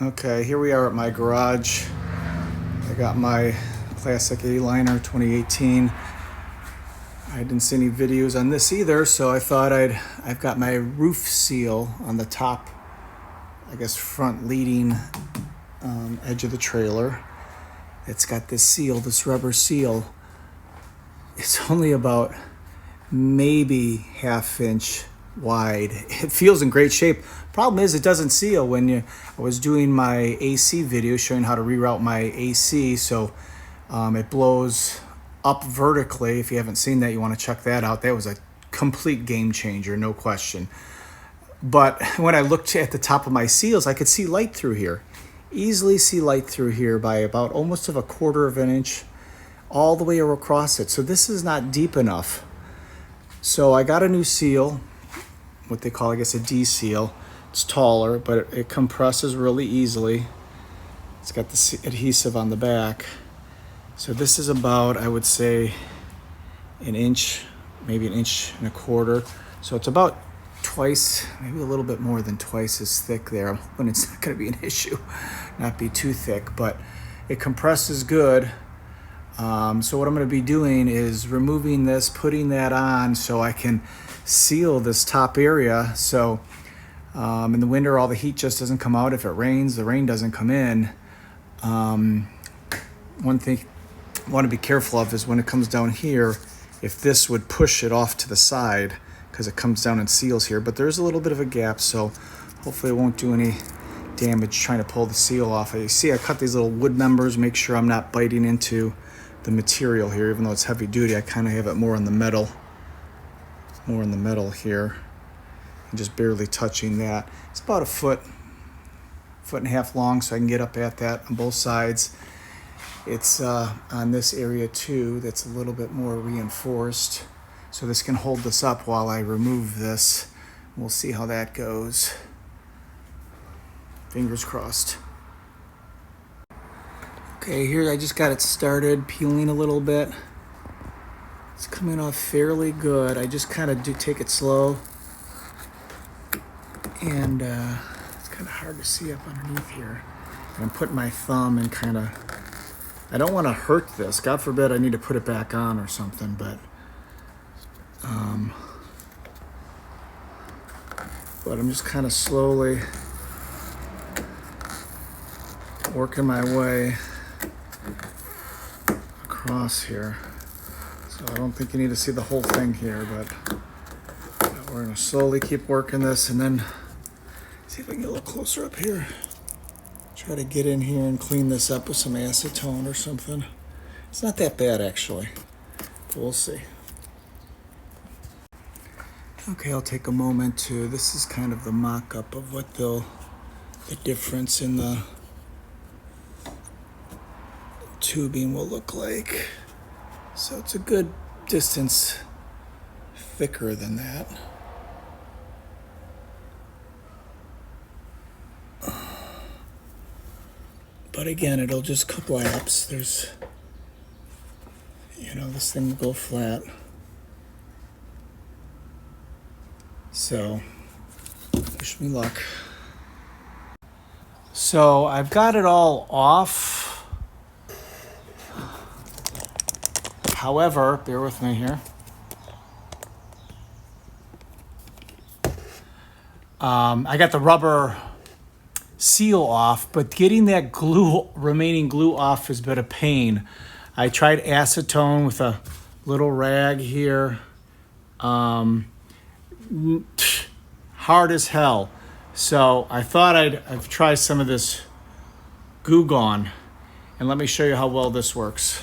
Okay, here we are at my garage. I got my Classic Aliner 2018. I didn't see any videos on this either, so I thought I've got my roof seal on the top, I guess front leading edge of the trailer. It's got this seal, this rubber seal. It's only about maybe ½ inch wide. It feels in great shape. Problem is it doesn't seal. I was doing my AC video showing how to reroute my AC, so it blows up vertically. If you haven't seen that, you want to check that out. That was a complete game changer, no question. But when I looked at the top of my seals, I could see light through here. Easily see light through here by about almost of ½ inch all the way across it. So this is not deep enough. So I got a new seal, what they call, I guess, a D seal. It's taller, but it compresses really easily. It's got the adhesive on the back. So this is about, I would say, an inch, maybe an inch and a quarter. So it's about twice, maybe a little bit more than twice as thick there. I'm hoping it's not going to be an issue, not be too thick, but it compresses good. So what I'm going to be doing is removing this, putting that on so I can seal this top area. So in the winter, all the heat just doesn't come out. If it rains, the rain doesn't come in. One thing I want to be careful of is when it comes down here, if this would push it off to the side, because it comes down and seals here, but there's a little bit of a gap, so hopefully it won't do any damage trying to pull the seal off. You see I cut these little wood members, make sure I'm not biting into the material here, even though it's heavy duty. I kind of have it more in the metal here, and just barely touching that. It's about a foot and a half long, so I can get up at that on both sides. It's on this area too that's a little bit more reinforced, so this can hold this up while I remove this. We'll see how that goes. Fingers crossed. Okay, here I just got it started peeling a little bit. It's coming off fairly good. I just kind of do take it slow, and it's kind of hard to see up underneath here. And I'm putting my thumb and kind of, I don't want to hurt this. God forbid I need to put it back on or something, but I'm just kind of slowly working my way across here. So I don't think you need to see the whole thing here, but we're going to slowly keep working this, and then see if I can get a little closer up here. Try to get in here and clean this up with some acetone or something. It's not that bad actually, but we'll see. Okay, I'll take a moment to, this is kind of the mock-up of what the difference in the tubing will look like. So it's a good distance thicker than that. But again, it'll just collapse. There's, this thing will go flat. So, wish me luck. So I've got it all off. However, bear with me here. I got the rubber seal off, but getting that remaining glue off has been a pain. I tried acetone with a little rag here. Hard as hell. So I thought I'd try some of this Goo Gone, and let me show you how well this works.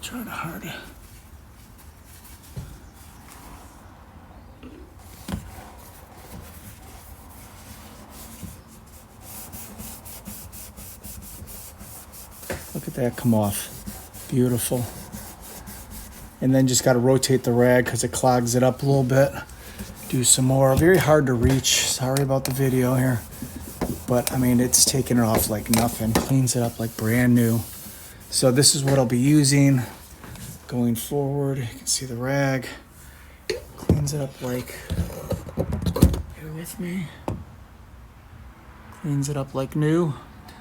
Trying hard. Look at that come off. Beautiful. And then just got to rotate the rag because it clogs it up a little bit. Do some more. Very hard to reach. Sorry about the video here. But, I mean, it's taking it off like nothing. Cleans it up like brand new. So this is what I'll be using going forward. You can see the rag. Cleans it up like, bear with me. Cleans it up like new.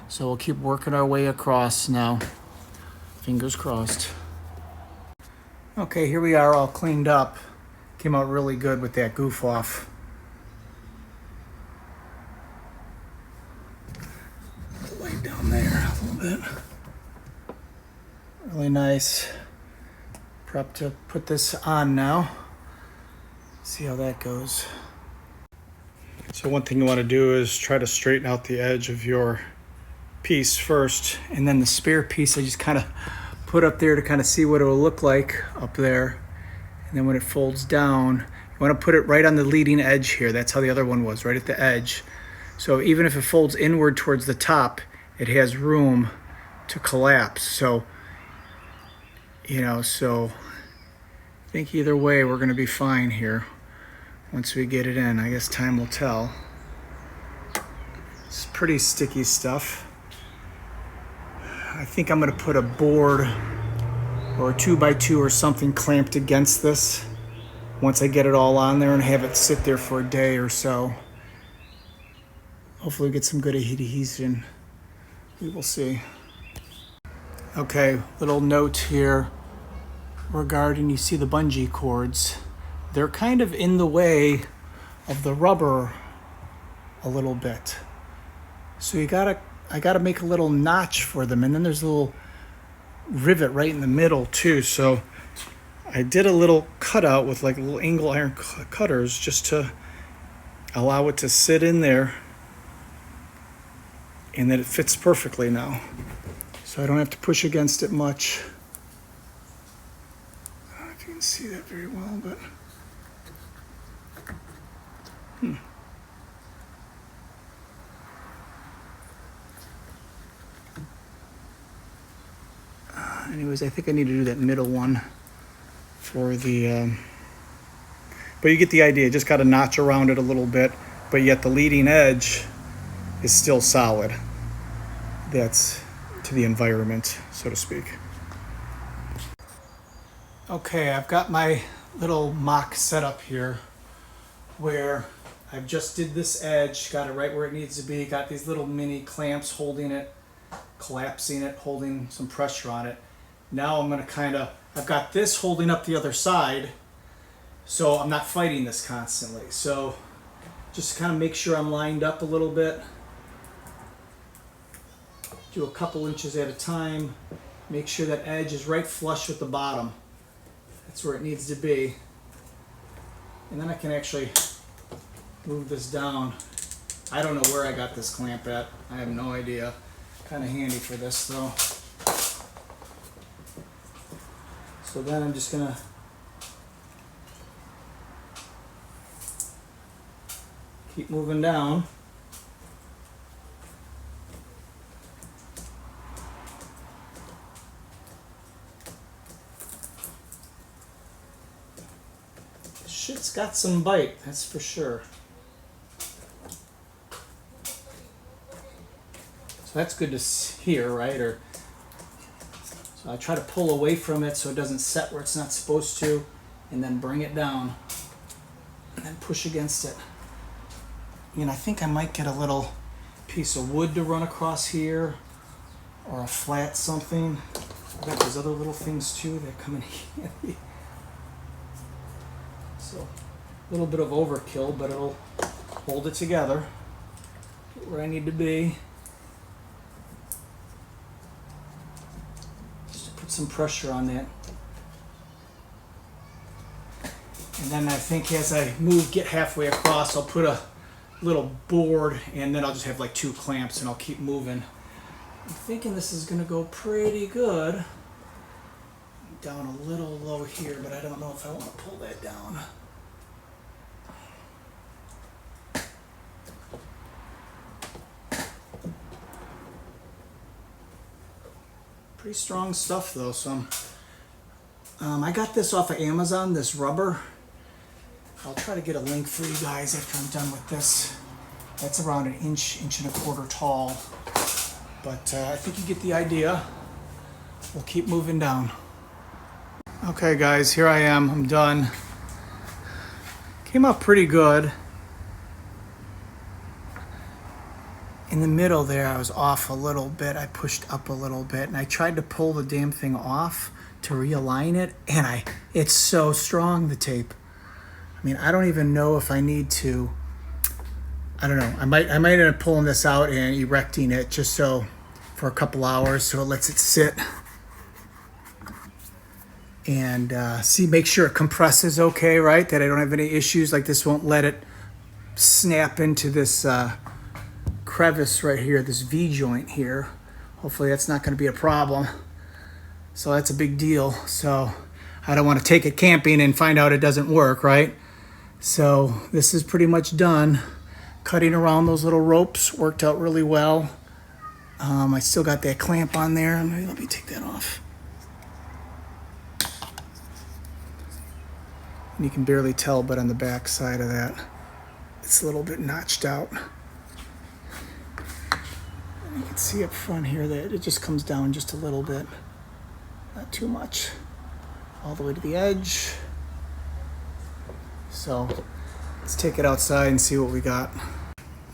So we'll keep working our way across now. Fingers crossed. Okay, here we are all cleaned up. Came out really good with that goof off. Light down there a little bit. Really nice. Prep to put this on now. See how that goes. So one thing you want to do is try to straighten out the edge of your piece first, and then the spare piece I just kind of put up there to kind of see what it will look like up there. And then when it folds down, you want to put it right on the leading edge here. That's how the other one was, right at the edge. So even if it folds inward towards the top, it has room to collapse. So, you know, so I think either way we're going to be fine here once we get it in. I guess time will tell. It's pretty sticky stuff. I think I'm going to put a board or a 2x2 or something clamped against this once I get it all on there and have it sit there for a day or so. Hopefully we get some good adhesion. We will see. Okay, little note here regarding, you see the bungee cords. They're kind of in the way of the rubber a little bit. So I gotta make a little notch for them, and then there's a little rivet right in the middle too. So I did a little cutout with like little angle iron cutters just to allow it to sit in there, and then it fits perfectly now. So I don't have to push against it much. I don't know if you can see that very well, but anyways, I think I need to do that middle one for the, but you get the idea. Just got to notch around it a little bit, but yet the leading edge is still solid. That's to the environment, so to speak. Okay, I've got my little mock setup here where I've just did this edge, got it right where it needs to be, got these little mini clamps holding it, collapsing it, holding some pressure on it. Now I'm going to I've got this holding up the other side, so I'm not fighting this constantly. So just kind of make sure I'm lined up a little bit. Do a couple inches at a time. Make sure that edge is right flush with the bottom. That's where it needs to be. And then I can actually move this down. I don't know where I got this clamp at. I have no idea. Kind of handy for this though. So then I'm just gonna keep moving down. Shit's got some bite, that's for sure. So that's good to hear, right? So I try to pull away from it so it doesn't set where it's not supposed to, and then bring it down, and then push against it. And I think I might get a little piece of wood to run across here, or a flat something. I've got those other little things too that come in handy. So a little bit of overkill, but it'll hold it together. Get where I need to be. Just to put some pressure on that. And then I think as I get halfway across, I'll put a little board, and then I'll just have like 2 clamps, and I'll keep moving. I'm thinking this is going to go pretty good. Down a little low here, but I don't know if I want to pull that down. Pretty strong stuff though. So I got this off of Amazon, this rubber. I'll try to get a link for you guys after I'm done with this. That's around an inch and a quarter tall. But I think you get the idea. We'll keep moving down. Okay guys, here I am, I'm done. came out pretty good. In the middle there, I was off a little bit. I pushed up a little bit, and I tried to pull the damn thing off to realign it, and it's so strong, the tape. I mean, I don't even know if I need to. I don't know. I might end up pulling this out and erecting it just so for a couple hours, so it lets it sit and make sure it compresses okay, right? That I don't have any issues. Like this won't let it snap into this crevice right here, this V joint here. Hopefully that's not going to be a problem. So that's a big deal. So I don't want to take it camping and find out it doesn't work, right? So this is pretty much done. Cutting around those little ropes worked out really well. I still got that clamp on there. Maybe let me take that off. And you can barely tell, but on the back side of that, it's a little bit notched out. And you can see up front here that it just comes down just a little bit. Not too much. All the way to the edge. So let's take it outside and see what we got.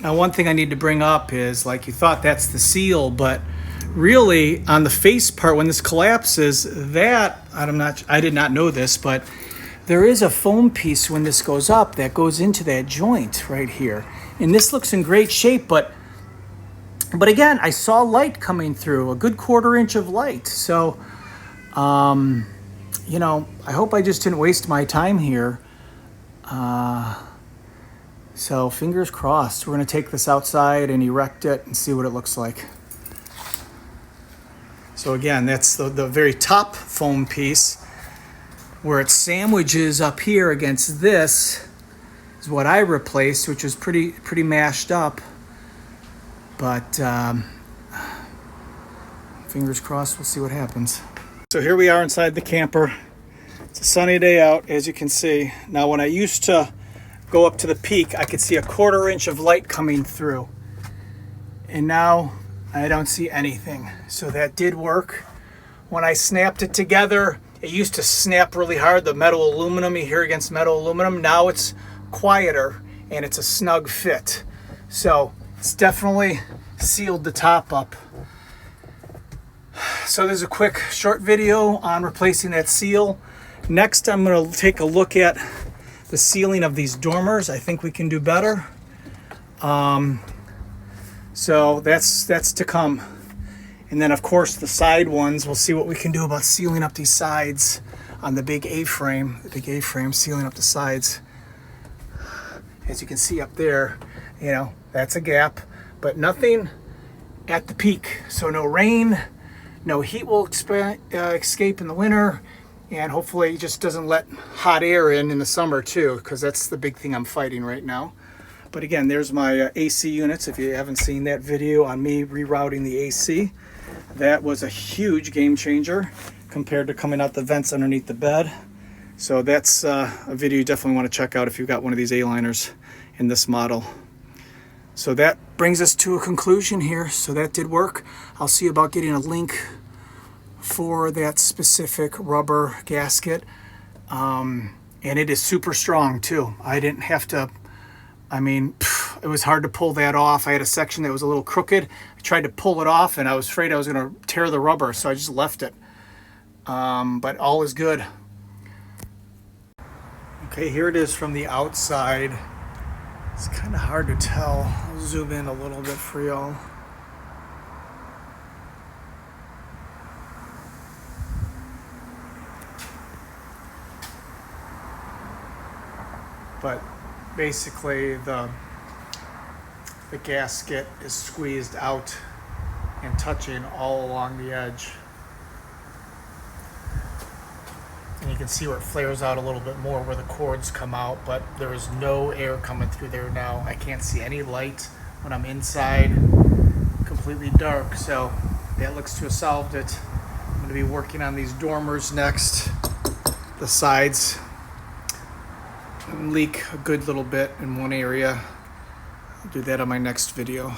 Now, one thing I need to bring up is, like, you thought that's the seal, but really on the face part, when this collapses, that, I did not know this, but there is a foam piece when this goes up that goes into that joint right here. And this looks in great shape, but again, I saw light coming through, a good 1/4 inch of light. So, you know, I hope I just didn't waste my time here. So fingers crossed. We're going to take this outside and erect it and see what it looks like. So again, that's the very top foam piece where it sandwiches up here against this is what I replaced, which was pretty mashed up. But fingers crossed, we'll see what happens. So here we are inside the camper. It's a sunny day out, as you can see. Now, when I used to go up to the peak, I could see a 1/4 inch of light coming through. And now I don't see anything. So that did work. When I snapped it together, it used to snap really hard, the metal aluminum, you hear against metal aluminum. Now it's quieter and it's a snug fit. So it's definitely sealed the top up. So there's a quick short video on replacing that seal. Next, I'm going to take a look at the sealing of these dormers. I think we can do better. So that's to come. And then, of course, the side ones, we'll see what we can do about sealing up these sides on the big A-frame. The big A-frame, sealing up the sides. As you can see up there, you know, that's a gap, but nothing at the peak. So no rain, no heat will escape in the winter, and hopefully it just doesn't let hot air in the summer too, because that's the big thing I'm fighting right now. But again, there's my AC units. If you haven't seen that video on me rerouting the AC, that was a huge game changer compared to coming out the vents underneath the bed. So that's a video you definitely want to check out if you've got one of these A-liners in this model. So that brings us to a conclusion here. So that did work. I'll see about getting a link for that specific rubber gasket. And it is super strong too. I didn't have to, I mean, it was hard to pull that off. I had a section that was a little crooked. I tried to pull it off and I was afraid I was going to tear the rubber, so I just left it. But all is good. Okay, here it is from the outside. It's kind of hard to tell. I'll zoom in a little bit for y'all. But basically the gasket is squeezed out and touching all along the edge. And you can see where it flares out a little bit more where the cords come out, but there is no air coming through there now. I can't see any light when I'm inside, completely dark. So that looks to have solved it. I'm going to be working on these dormers next. The sides leak a good little bit in one area. I'll do that on my next video.